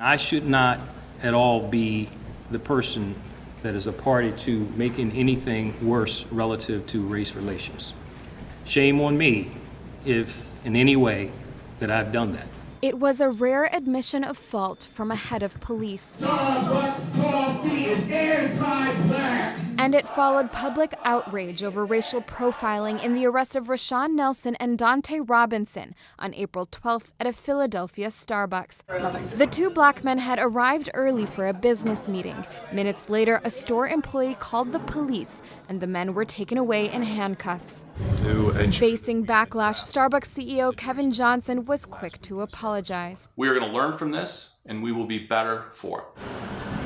I should not at all be the person that is a party to making anything worse relative to race relations. Shame on me if in any way that I've done that. It was a rare admission of fault from a head of police. Starbucks coffee is anti-black. And it followed public outrage over racial profiling in the arrest of Rashawn Nelson and Dante Robinson on April 12th at a Philadelphia Starbucks. The two black men had arrived early for a business meeting. Minutes later, a store employee called the police, and the men were taken away in handcuffs. Facing backlash, Starbucks CEO Kevin Johnson was quick to apologize. We are going to learn from this, and we will be better for it.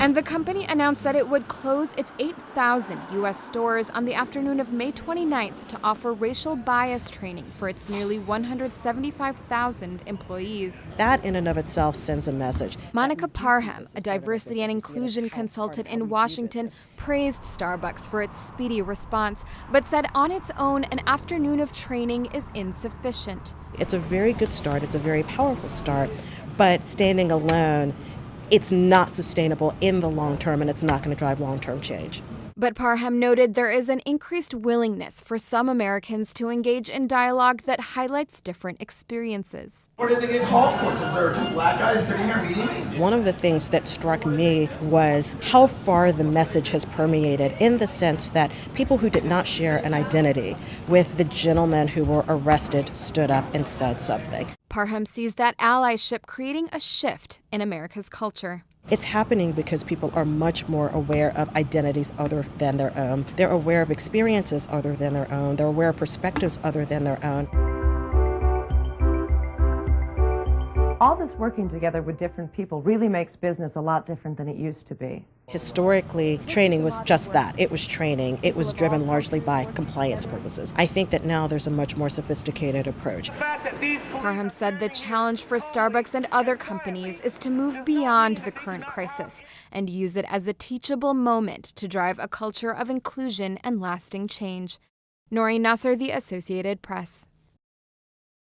And the company announced that it would close its 8,000 U.S. stores on the afternoon of May 29th to offer racial bias training for its nearly 175,000 employees. That in and of itself sends a message. Monica Parham, a diversity and inclusion consultant in Washington, praised Starbucks for its speedy response, but said on its own, an afternoon of training is insufficient. It's a very good start. It's a very powerful start, but standing alone, it's not sustainable in the long term, and it's not going to drive long-term change. But Parham noted there is an increased willingness for some Americans to engage in dialogue that highlights different experiences. Or did they get called for? Because there are two black guys sitting here meeting me? One of the things that struck me was how far the message has permeated, in the sense that people who did not share an identity with the gentlemen who were arrested stood up and said something. Parham sees that allyship creating a shift in America's culture. It's happening because people are much more aware of identities other than their own. They're aware of experiences other than their own. They're aware of perspectives other than their own. All this working together with different people really makes business a lot different than it used to be. Historically, training was just that. It was training. It was driven largely by compliance purposes. I think that now there's a much more sophisticated approach. Parham said the challenge for Starbucks and other companies is to move beyond the current crisis and use it as a teachable moment to drive a culture of inclusion and lasting change. Noreen Nasser, The Associated Press.